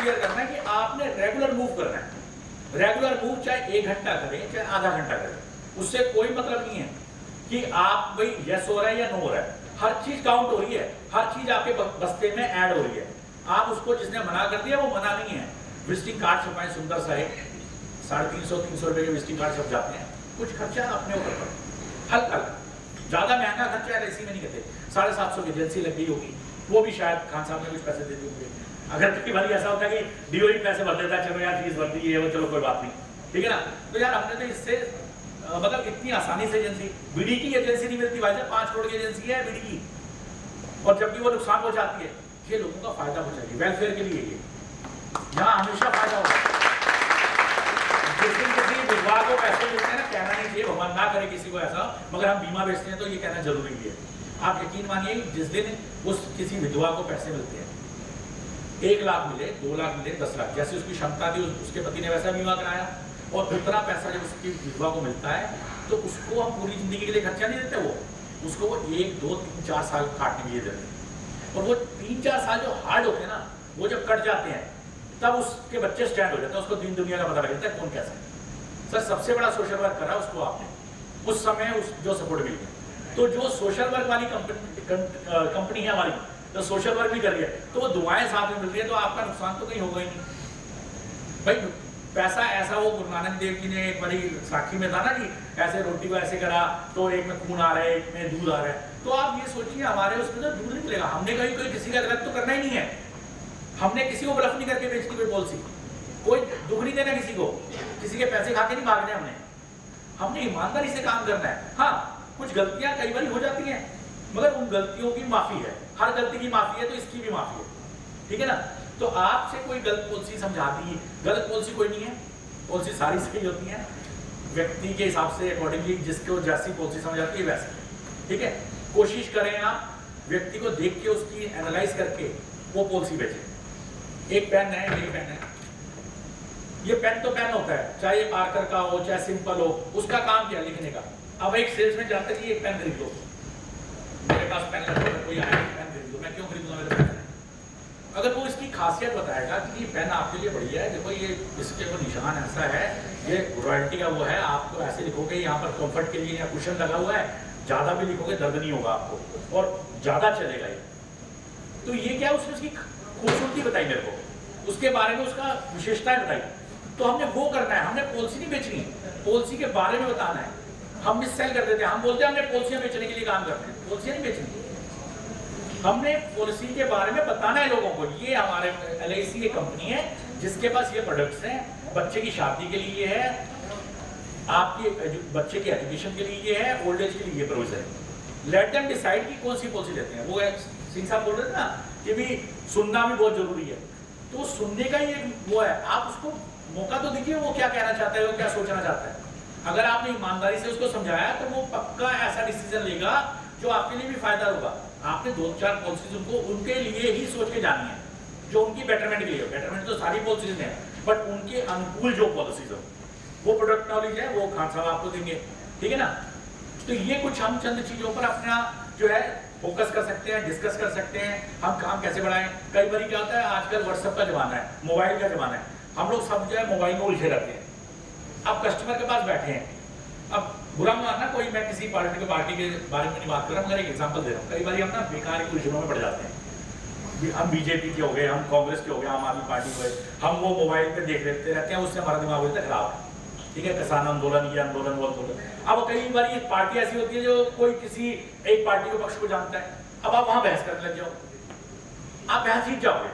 Clear करना है कि आपने रेगुलर मूव करना है। रेगुलर मूव चाहे 1 घंटा करें चाहे आधा घंटा करें, उससे कोई मतलब नहीं है कि आप भाई यस हो रहा है या नो हो रहा है। हर चीज काउंट हो रही है, हर चीज आपके बस्ते में ऐड हो रही है। आप उसको जिसने मना कर दिया वो मना नहीं है। विजिटिंग कार्ड छपाएं सुंदर सा है, 350-300 रुपए के विजिटिंग कार्ड छप जाते हैं। कुछ खर्चा अपने ऊपर करो, हल्का, ज्यादा महंगा खर्चा एलआईसी में नहीं करते। 750 की एजेंसी लग गई होगी, वो भी शायद खान साहब ने कुछ पैसे दे दिए होंगे। अगर कई बार ऐसा होता है कि डीओई पैसे भर देता है, चलो यार फीस भर दी है वो, चलो कोई बात नहीं, ठीक है ना। तो यार हमने तो इससे मतलब इतनी आसानी से एजेंसी, बीडी की एजेंसी नहीं मिलती भाई साहब, 5 करोड़ की एजेंसी है बीडी की, और जब भी वो नुकसान पहुंचाती है, ये लोगों का फायदा पहुंचाएगी, वेलफेयर के लिए ये यहाँ हमेशा फायदा होगा। जिस दिन किसी विधवा को पैसे मिलते हैं ना, कहना नहीं चाहिए, भगवान ना करे किसी को ऐसा, मगर हम बीमा बेचते हैं तो ये कहना जरूरी है। आप यकीन मानिए जिस दिन उस किसी विधवा को पैसे मिलते हैं, 1 लाख मिले, 2 लाख मिले, 10 लाख, जैसे उसकी क्षमता थी उसके पति ने वैसा बीमा कराया, और उतना पैसा जब उसकी विधवा को मिलता है तो उसको हम पूरी जिंदगी के लिए खर्चा नहीं देते, वो उसको वो 1, 2, 3, 4 साल काटने के लिए देते हैं। और वो 3-4 साल जो हार्ड होते हैं ना, वो जब कट जाते हैं तब उसके बच्चे स्टैंड हो जाते हैं, उसको दिन दुनिया का पता लग जाता है कौन कैसा है। सर सबसे बड़ा सोशल वर्क करा उसको आपने, उस समय उस जो सपोर्ट मिल गया। तो जो सोशल वर्क वाली कंपनी है हमारी, तो सोशल वर्क भी कर रही है, तो वो दुआएं साथ में मिल रही है, तो आपका नुकसान तो कहीं होगा ही नहीं भाई। पैसा ऐसा, वो गुरु नानक देव जी ने एक बड़ी साखी में था ना कि ऐसे रोटी को ऐसे करा तो एक में खून आ रहा है, एक में दूध आ रहा है। तो आप ये सोचिए हमारे उसमें तो दूध निकलेगा। हमने कहीं कोई किसी का गलत तो करना ही नहीं है, हमने किसी को ब्लफ नहीं करके बेचनी कोई पॉलिसी, कोई दुख नहीं देना किसी को, किसी के पैसे खा के नहीं भागने हमने ईमानदारी से काम करना है। हाँ कुछ गलतियां कई बार हो जाती हैं, मगर उन गलतियों की माफी है, हर गलती की माफी है, तो इसकी भी माफी है, ठीक है ना। तो आपसे कोई गलत पॉलिसी समझाती है, गलत पॉलिसी कोई नहीं है, पॉलिसी सारी सही होती है, व्यक्ति के हिसाब से अकॉर्डिंगली जिसको जैसी पॉलिसी समझ आती है वैसे, ठीक है। कोशिश करें आप व्यक्ति को देख के उसकी एनालाइज करके वो पॉलिसी बेचें। एक पेन है, ये पेन है, ये पेन तो पेन होता है, चाहे पार्कर का हो चाहे सिंपल हो, उसका काम क्या लिखने का। अब एक सेल्समैन जाता है कि एक पेन खरीद लो, मेरे पास पेन लगा, कोई आया पेन खरीद लो, मैं क्यों खरीदूंगा, मेरे पेन है। अगर वो इसकी खासियत बताएगा कि ये पेन आपके लिए बढ़िया है, देखो ये इसके वो निशान ऐसा है, ये रॉयल्टी का वो है, आपको ऐसे लिखोगे, यहाँ पर कंफर्ट के लिए यहाँ कुशन लगा हुआ है, ज्यादा भी लिखोगे दर्द नहीं होगा आपको और ज्यादा चलेगा ये। तो ये क्या उसने उसकी खूबसूरती बताई मेरे को, उसके बारे में उसका विशेषताएं बताई, तो हमने वो करना है। हमने पॉलिसी नहीं बेचनी, पॉलिसी के बारे में बताना है। हम मिस सेल कर देते हैं, हम बोलते हैं हमने पॉलिसियां बेचने के लिए काम करते हैं, पॉलिसियां नहीं बेचनी, हमने पॉलिसी के बारे में बताना है लोगों को। ये हमारे एलआईसी की कंपनी है जिसके पास ये प्रोडक्ट्स हैं, बच्चे की शादी के लिए है, आपके बच्चे की एजुकेशन के लिए ये है, ओल्ड एज के लिए ये प्रोविजन है। लेट देम डिसाइड कि कौन सी पॉलिसी लेते हैं। वो सिंह साहब बोल रहे थे ना कि भी सुनना भी बहुत जरूरी है, तो सुनने का ही वो है, आप उसको मौका तो दीजिए, वो क्या कहना चाहता है, वो क्या सोचना चाहता है। अगर आपने ईमानदारी से उसको समझाया तो वो पक्का ऐसा डिसीजन लेगा जो आपके लिए भी फायदा होगा। आपने 2-4 पॉलिसीज उनको उनके लिए ही सोच के जानी है, जो उनकी बेटरमेंट के लिए। बेटरमेंट तो सारी पॉलिसीज हैं, बट उनके अनुकूल जो पॉलिसीज हो, वो प्रोडक्ट नॉलेज है, वो खान साहब आपको देंगे, ठीक है ना। तो ये कुछ हम चंद चीजों पर अपना जो है फोकस कर सकते हैं, डिस्कस कर सकते हैं, हम काम कैसे बढ़ाएं। कई बार क्या होता है, आजकल व्हाट्सएप का जमाना है, मोबाइल का जमाना है, हम लोग सब जो है मोबाइल में उलझे रहते हैं। अब कस्टमर के पास बैठे हैं, अब बुरा मानना कोई, मैं किसी पार्टी के बारे में नहीं बात कर रहा, मगर एक एग्जांपल दे रहा हूँ। कई बार हम ना बेकार की उलझनों में पड़ जाते हैं, हम बीजेपी के हो गए, हम कांग्रेस के हो गए, आम आदमी पार्टी के हो गए, हम वो मोबाइल पे देख लेते रहते हैं, उससे हमारा दिमाग होता है खराब है, ठीक है। किसान आंदोलन, ये आंदोलन, वो आंदोलन। अब कई बार ये पार्टी ऐसी होती है जो कोई किसी एक पार्टी के पक्ष को जानता है, अब आप वहां बहस करने लग जाओ, आप बहस जीत जाओगे,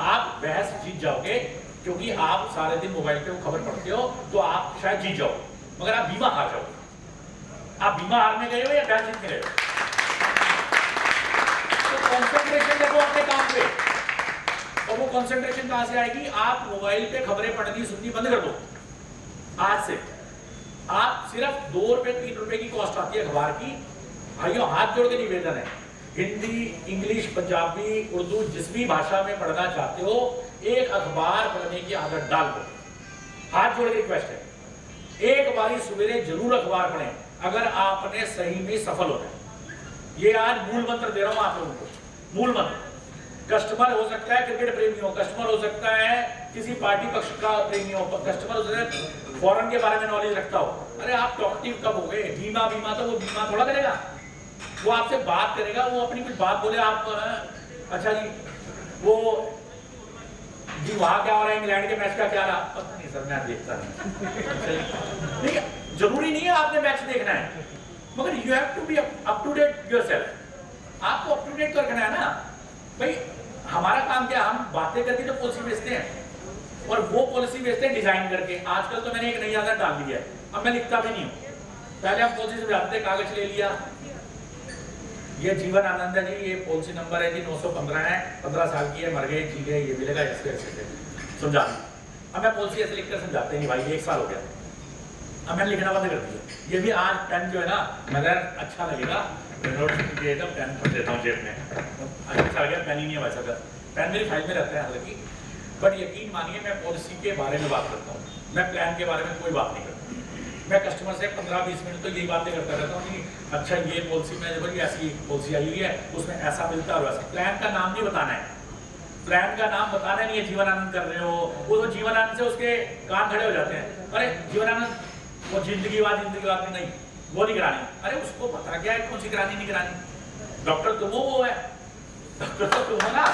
आप बहस जीत जाओगे, क्योंकto आप सारे दिन मोबाइल पे वो खबर पढ़ते हो, तो आप शायद जीत जाओ, मगर आप बीमा हार जाओ। आप बीमा हारने गए हो या बहस जीतने गए हो? तो कंसंट्रेशन देखो अपने काम पे, और वो कंसंट्रेशन कहां से आएगी? आप मोबाइल पे खबरें पढ़नी सुननी बंद कर दो आज से। आप सिर्फ 2 रुपए 3 रुपए की कॉस्ट आती है अखबार की। भाइयों हाथ जोड़ के निवेदन है, हिंदी, इंग्लिश, पंजाबी, उर्दू, जिस भी भाषा में पढ़ना चाहते हो, एक अखबार पढ़ने की आदत डाल दो। हाथ जोड़ के रिक्वेस्ट है, एक बारी सवेरे जरूर अखबार पढ़ें अगर आपने सही में सफल होना है। ये आज मूल मंत्र दे रहा हूं आप लोगों को, मूल मंत्र। कस्टमर हो सकता है क्रिकेट प्रेमी हो, कस्टमर हो सकता है किसी पार्टी पक्ष का प्रेमी हो, कस्टमर हो सकता है फॉरेन के बारे में नॉलेज रखता हो। अरे आप टॉकटिव कब हो गए? बीमा बीमा तो वो बीमा थोड़ा करेगा, वो आपसे बात करेगा, वो अपनी कुछ बात बोले, आप अच्छा जी वो जी वहां क्या हो रहा है, इंग्लैंड के मैच का क्या रहा, पता नहीं सर मैं देखता नहीं। ठीक है, जरूरी नहीं है आपने मैच देखना है, मगर you have to be up to date yourself. आपको अप टू डेट तो रखना है ना भाई। हमारा काम क्या, हम बातें करके तो पॉलिसी बेचते हैं, और वो पॉलिसी बेचते हैं डिजाइन करके। आजकल तो मैंने एक नई आदत डाल दी है, अब मैं लिखता भी नहीं हूँ। पहले हम पॉलिसी समझाते थे, कागज ले लिया, ये जीवन आनंद है जी, ये पॉलिसी नंबर है जी 915 है, 15 साल की है, मर गए, ठीक है, ये मिलेगा, ऐसे ऐसे समझा। अब मैं पॉलिसी ऐसे लिखकर समझाते नहीं भाई, 1 साल हो गया, अब मैंने लिखना बंद कर दिया। ये भी आज पेन जो है ना, मगर अच्छा लगेगा, पेन रख देता हूँ जेब में, अच्छा लगे, पेन ही नहीं है वैसा का, पेन मेरी फाइल में रहता है हालांकि, बट यकीन मानिए मैं पॉलिसी के बारे में बात करता हूँ, मैं प्लान के बारे में कोई बात नहीं करता। मैं कस्टमर से 15-20 मिनट तो यही बातें करता रहता हूँ कि अच्छा ये पॉलिसी में देखो ऐसी पॉलिसी आई हुई है, उसमें ऐसा मिलता है और वैसा। प्लान का नाम नहीं बताना है, प्लान का नाम बताना नहीं है। जीवन आनंद कर रहे हो, वो जीवन आनंद से उसके कान खड़े हो जाते हैं, अरे जीवन आनंद वो जिंदगी बाद में नहीं, वो नहीं करानी। अरे उसको पता क्या है कौन सी करानी नहीं करानी, डॉक्टर तो वो है, डॉक्टर तो तुम हो ना।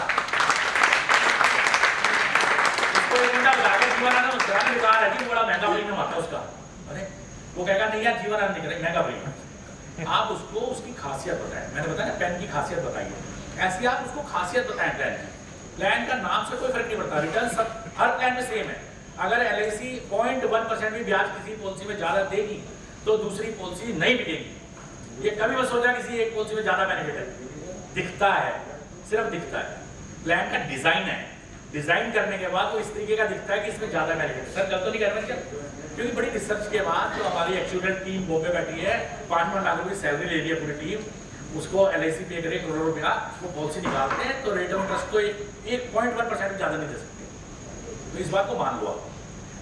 उसको एक घंटा बता के जीवन आनंद दुकान है जी, बड़ा महंगा प्रीमियम आता है उसका, अरे वो कहेगा नहीं यार जीवन आनंद नहीं करेगा, महंगा प्रीमियम। आप उसको उसकी खासियत बताएं, मैंने बताया ना पेन की खासियत बताइए, ऐसी आप उसको खासियत बताएं प्लान की। प्लान का नाम से कोई फर्क नहीं पड़ता, रिटर्न सब हर प्लान में सेम है। अगर LIC 0.1% भी ब्याज किसी पॉलिसी में ज्यादा देगी तो दूसरी पॉलिसी नहीं मिलेगी। ये कभी मत सोचना किसी एक पॉलिसी में ज्यादा बेनिफिट है, दिखता है, सिर्फ दिखता है। प्लान का डिजाइन है, डिजाइन करने के बाद वो इस तरीके का दिखता है कि इसमें ज्यादा बेनिफिट। सर गलत तो नहीं कर रहे क्या? क्योंकि बड़ी रिसर्च के बाद जो हमारी एक्चुअल टीम बॉम्बे बैठी है, 5 लाख रुपए सैलरी ले रही है पूरी टीम, उसको LIC पे करे करोड़ों रुपया, वो पॉलिसी निकालते हैं तो रेट ऑफ इंटरेस्ट तो 1.1% ज्यादा नहीं दे सकते। तो इस बात को मान लो आप,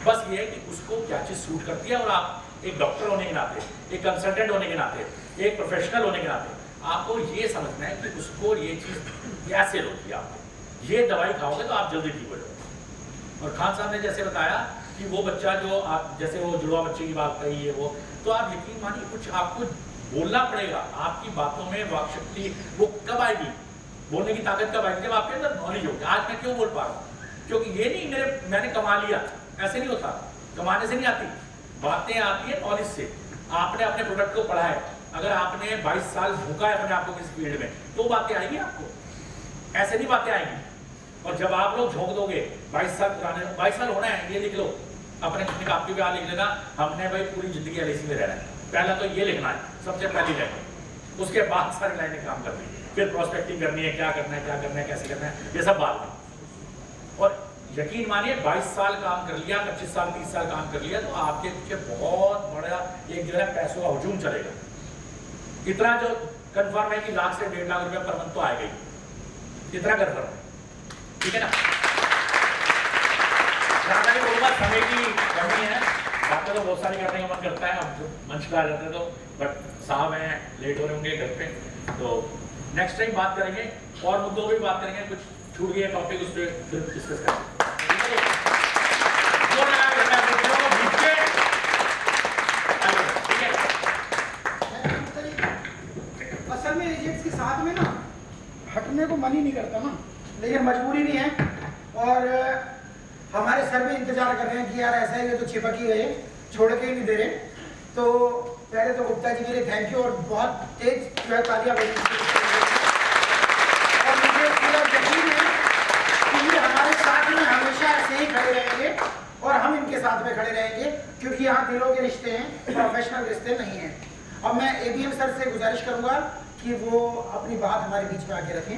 बस ये है कि उसको क्या चीज सूट करती है। और आप एक डॉक्टर होने के नाते, एक कंसल्टेंट होने के नाते, एक प्रोफेशनल होने के नाते आपको ये समझना है कि उसको ये चीज कैसे रोकी। आप ये दवाई खाओगे तो आप जल्दी ठीक हो जाओगे। और खान साहब ने जैसे बताया कि वो बच्चा जो आप जैसे वो जुड़वा बच्चे की बात कही है, वो तो आप यकीन मानिए कुछ आपको बोलना पड़ेगा। आपकी बातों में वाक शक्ति वो कब आएगी, बोलने की ताकत कब आएगी, जब आपके अंदर नॉलेज होगी। आज मैं क्यों बोल पा रहा हूँ? क्योंकि ये नहीं मैंने कमा लिया, ऐसे नहीं होता। कमाने से नहीं आती, बातें आती है नॉलेज से। आपने अपने प्रोडक्ट को पढ़ा है, अगर आपने 22 साल भूखा है अपने आप को किसी फील्ड में, तो बातें आएगी आपको, ऐसे नहीं बातें आएंगी। और जब आप लोग झोंक दोगे 22 साल पुराने, 22 साल होना है, ये लिख लो अपने कितने कापी पे लिख लेना, हमने भाई पूरी जिंदगी LIC में रहना है। पहला तो ये लिखना है, सबसे पहली लाइन, उसके बाद सारी लाइनें काम करनी है, फिर प्रोस्पेक्टिंग करनी है, क्या करना है, कैसे करना है, ये सब बात में। और यकीन मानिए 22 साल काम कर लिया, 25 साल 30 साल काम कर लिया, तो आपके पीछे बहुत बड़ा एक जो है पैसों का हुजूम चलेगा। इतना जो कंफर्म है कि लाख से 1.5 लाख रुपया पर मंथ तो आएगा ही, इतना कंफर्म है, ठीक है ना। ज्यादा नहीं बोलूंगा, समय की कमी है, बातें तो बहुत सारी करने का मन करता है, अब मंच पे आ जाते तो, बट साहब हैं लेट हो रहे होंगे घर पे, तो नेक्स्ट टाइम बात करेंगे और मुद्दों पे बात करेंगे। कुछ छूट गया टॉपिक उस पर फिर डिस्कस करेंगे। असल में एजेंट्स के साथ में ना हटने को मन ही नहीं करता ना, लेकिन मजबूरी भी है। और हमारे सर भी इंतजार कर रहे हैं कि यार ऐसा है, ये तो चिपक ही गए, छोड़ के ही नहीं दे रहे। तो पहले तो गुप्ता जी के लिए थैंक यू, और बहुत तेज जो है तालियां बजी। और मुझे पूरा यकीन है कि ये हमारे साथ में हमेशा ऐसे ही खड़े रहेंगे, और हम इनके साथ में खड़े रहेंगे, क्योंकि यहाँ दिलों के रिश्ते हैं, प्रोफेशनल रिश्ते नहीं हैं। और मैं ABM सर से गुजारिश करूँगा कि वो अपनी बात हमारे बीच में आके रखें।